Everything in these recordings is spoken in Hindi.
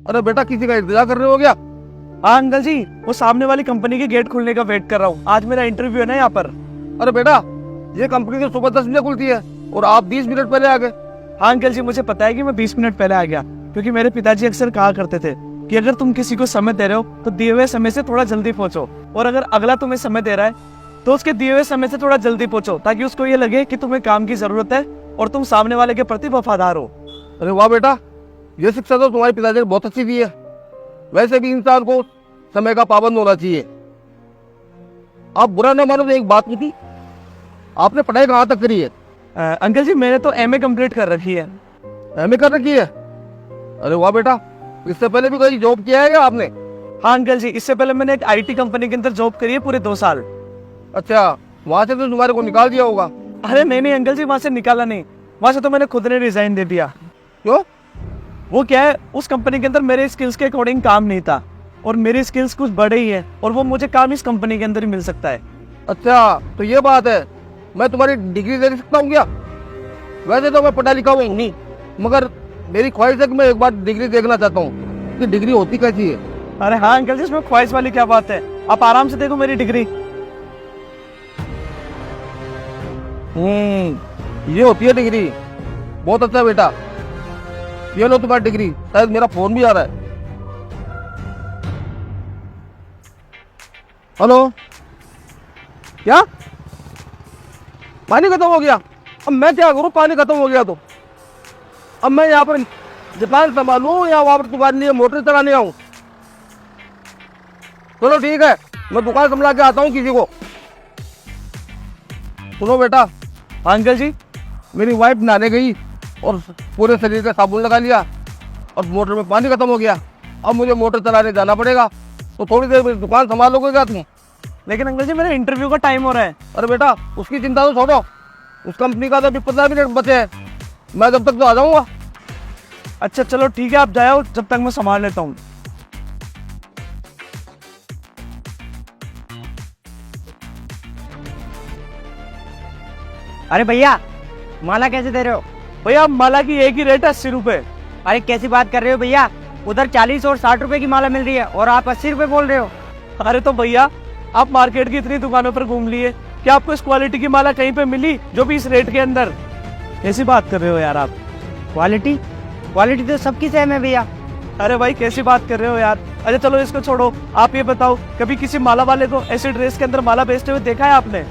अरे बेटा किसी का इंतजार कर रहे हो क्या? हाँ अंकल जी, वो सामने वाली कंपनी के गेट खुलने का वेट कर रहा हूँ। आज मेरा इंटरव्यू है ना यहाँ पर। अरे बेटा ये कंपनी तो सुबह 10 बजे खुलती है और आप 20 मिनट पहले आ गए। हाँ अंकल जी, मुझे पता है कि मैं 20 मिनट पहले आ गया, क्योंकि मेरे पिताजी अक्सर कहा करते थे कि अगर तुम किसी को समय दे रहे हो तो दिए हुए समय से थोड़ा जल्दी पहुंचो, और अगर अगला तुम्हें समय दे रहा है तो उसके दिए हुए समय से थोड़ा जल्दी पहुंचो, ताकि उसको ये लगे कि तुम्हें काम की जरूरत है और तुम सामने वाले के प्रति वफादार हो। अरे वाह बेटा, ये शिक्षा तो तुम्हारे पिताजी ने बहुत अच्छी दी है। वैसे भी इंसान को समय का पाबंद होना चाहिए। आप बुरा न मानो तो एक बात की थी, आपने पढ़ाई कहाँ तक करी है? अंकल जी मैंने तो एमए कंप्लीट कर रखी है। एमए कर रखी है? अरे वाह बेटा, इससे पहले भी कोई जॉब किया है क्या आपने? हाँ अंकल जी, इससे पहले मैंने एक आईटी कंपनी के अंदर जॉब करी है पूरे 2 साल। अच्छा, वहां से तो तुम्हारे को निकाल दिया होगा। अरे नहीं अंकल जी, वहां से निकाला नहीं, वहां से तो मैंने खुद ने रिजाइन दे दिया। क्यों? वो क्या है, उस कंपनी के अंदर मेरे स्किल्स के अकॉर्डिंग काम नहीं था, और मेरी स्किल्स कुछ बड़े ही है, और वो मुझे काम इस कंपनी के अंदर ही मिल सकता है। अच्छा तो ये बात है, मैं तुम्हारी डिग्री दे सकता हूँ क्या? वैसे तो मैं पढ़ा लिखा हुआ नहीं, मगर मेरी ख्वाहिश है कि मैं एक बार डिग्री देखना चाहता हूँ कि डिग्री होती कैसी है। अरे हाँ अंकल जी, इसमें ख्वाहिश वाली क्या बात है, आप आराम से देखो मेरी डिग्री। ये होती है डिग्री। बहुत अच्छा बेटा, ये लो तुम्हारी डिग्री। शायद मेरा फोन भी आ रहा है। हेलो, क्या पानी खत्म हो गया? अब मैं क्या करूं, पानी खत्म हो गया तो अब मैं यहाँ पर दुकान संभालूं या वहां पर तुम्हारे लिए मोटर चलाने आऊं? चलो ठीक है, मैं दुकान संभला के आता हूँ किसी को। सुनो बेटा, अंकल जी, मेरी वाइफ नहाने गई और पूरे शरीर का साबुन लगा लिया और मोटर में पानी खत्म हो गया। अब मुझे मोटर चलाने जाना पड़ेगा, तो थोड़ी देर में दुकान संभालोगे क्या तुम? लेकिन अंकल जी मेरा इंटरव्यू का टाइम हो रहा है। अरे बेटा उसकी चिंता तो छोड़ो, उस कंपनी का तो अभी 15 मिनट बचे हैं, मैं जब तक तो आ जाऊंगा। अच्छा चलो ठीक है, आप जाओ, जब तक मैं संभाल लेता हूँ। अरे भैया, माला कैसे दे रहे हो? भैया माला की एक ही रेट है 80 रुपए। अरे कैसी बात कर रहे हो भैया, उधर 40 और 60 रुपए की माला मिल रही है और आप 80 रुपए बोल रहे हो। अरे तो भैया, आप मार्केट की इतनी दुकानों पर घूम लिए, क्या आपको इस क्वालिटी की माला कहीं पे मिली जो भी इस रेट के अंदर? कैसी बात कर रहे हो यार आप? क्वालिटी क्वालिटी तो सबकी सेम है भैया। अरे भाई कैसी बात कर रहे हो यार? अच्छा चलो इसको छोड़ो, आप ये बताओ, कभी किसी माला वाले को ऐसी ड्रेस के अंदर माला बेचते हुए देखा है आपने?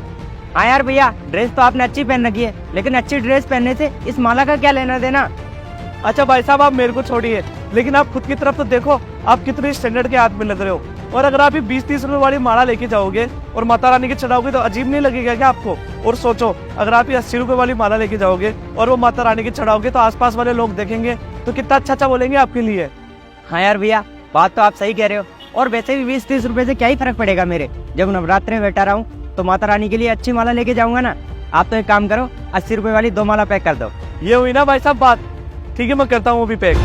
हाँ यार भैया, ड्रेस तो आपने अच्छी पहन रखी है, लेकिन अच्छी ड्रेस पहनने से इस माला का क्या लेना देना? अच्छा भाई साहब, आप मेरे को छोड़िए, लेकिन आप खुद की तरफ तो देखो, आप कितने स्टैंडर्ड के आदमी लग रहे हो। और अगर आप 20-30 रुपए वाली माला लेके जाओगे और माता रानी के चढ़ाओगे तो अजीब नहीं लगेगा क्या आपको? और सोचो, अगर आप ये 80 रुपए वाली माला लेके जाओगे और वो माता रानी के चढ़ाओगे तो आसपास वाले लोग देखेंगे तो कितना अच्छा बोलेंगे आपके लिए। हाँ यार भैया, बात तो आप सही कह रहे हो, और वैसे भी 20-30 रुपए से क्या ही फर्क पड़ेगा मेरे। जब नवरात्र में बैठा रहा हूँ तो माता रानी के लिए अच्छी माला लेके जाऊंगा ना। आप तो एक काम करो, 80 रुपए वाली 2 माला पैक कर दो। ये हुई ना भाई साहब बात? ठीक है, मैं करता हूँ वो भी पैक।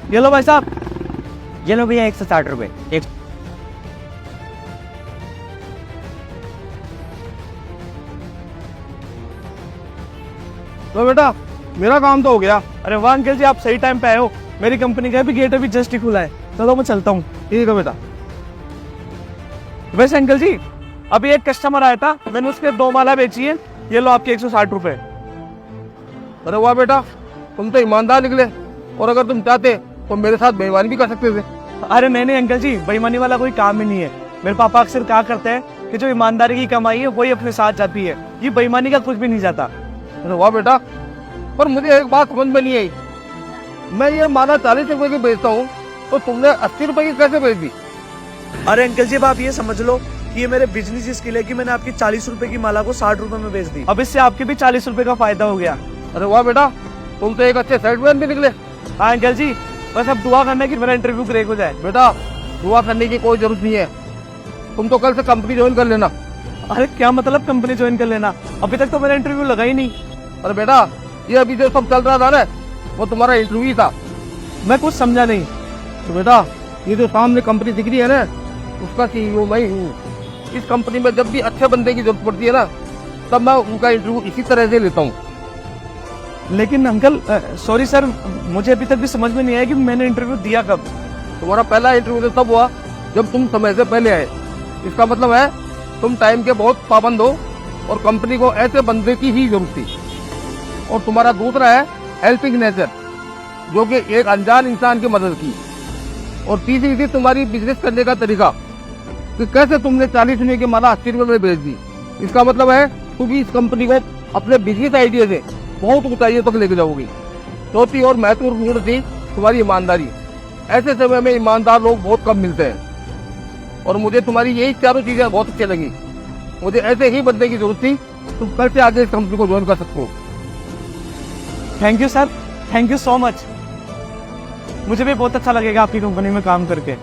ये लो भाई साहब। ये लो भैया 160 रुपए। एक तो बेटा मेरा काम तो हो गया। अरे वाह अंकल जी, आप सही टाइम पे आए हो, मेरी कंपनी का भी गेट अभी जस्ट ही खुला है। चलो मैं चलता हूँ। ठीक है बेटा। वैसे अंकल जी, अभी एक कस्टमर आया था, मैंने उसके 2 माला बेची है, ये लो आपके 160 रुपए। अरे वाह बेटा, तुम तो ईमानदार निकले, और अगर तुम चाहते तो मेरे साथ बेईमानी भी कर सकते थे। अरे नहीं अंकल जी, बेईमानी वाला कोई काम ही नहीं है। मेरे पापा अक्सर कहा करते हैं कि जो ईमानदारी की कमाई है वही अपने साथ जाती है, ये बेईमानी का कुछ भी नहीं जाता। अरे वाह बेटा, पर मुझे एक बात समझ में नहीं आई, मैं ये माला 40 रुपए की बेचता हूँ तो तुमने 80 रुपए की कैसे बेच दी? अरे अंकल जी, अब आप ये समझ लो कि ये मेरे बिजनेस स्किल है कि मैंने आपकी 40 रुपए की माला को 60 रुपए में बेच दी। अब इससे आपके भी 40 रुपए का फायदा हो गया। अरे वाह बेटा, तुम तो एक अच्छे सेल्समैन भी निकले। हाँ अंकल जी, बस अब दुआ करना कि मेरा इंटरव्यू क्रैक हो जाए। बेटा दुआ करने की कोई जरूरत नहीं है, तुम तो कल से कंपनी ज्वाइन कर लेना। अरे क्या मतलब कंपनी ज्वाइन कर लेना? अभी तक तो मेरा इंटरव्यू लगा ही नहीं। अरे बेटा, ये अभी जो सब चल रहा था ना, वो तुम्हारा इंटरव्यू था। मैं कुछ समझा नहीं। तो बेटा, ये जो सामने कंपनी दिख रही है ना, उसका CEO मैं हूँ। इस कंपनी में जब भी अच्छे बंदे की जरूरत पड़ती है ना, तब मैं उनका इंटरव्यू इसी तरह से लेता हूँ। लेकिन अंकल, सॉरी सर, मुझे अभी तक भी समझ में नहीं आया कि मैंने इंटरव्यू दिया कब। तुम्हारा पहला इंटरव्यू तो तब हुआ जब तुम समय से पहले आए। इसका मतलब है तुम टाइम के बहुत पाबंद हो और कंपनी को ऐसे बंदे की ही जरूरत थी। और तुम्हारा दूसरा है हेल्पिंग नेचर, जो कि एक अनजान इंसान की मदद की। और तीसरी थी तुम्हारी बिजनेस करने का तरीका, कि कैसे तुमने 40 रुपए की माला 80 रुपए में बेच दी। इसका मतलब है तुम इस कंपनी को अपने बिजनेस आइडिया से बहुत ऊंचाइयों तक लेके जाओगी। चौथी और महत्वपूर्ण गुण थी तुम्हारी ईमानदारी। ऐसे समय में ईमानदार लोग बहुत कम मिलते हैं और मुझे तुम्हारी यही चारों चीजें बहुत अच्छी लगी। मुझे ऐसे ही बंदे की जरूरत थी। तुम कल से आगे इस कंपनी को ज्वाइन कर सकते हो। Thank you sir, thank you so much. मुझे भी बहुत अच्छा लगेगा आपकी कंपनी में काम करके।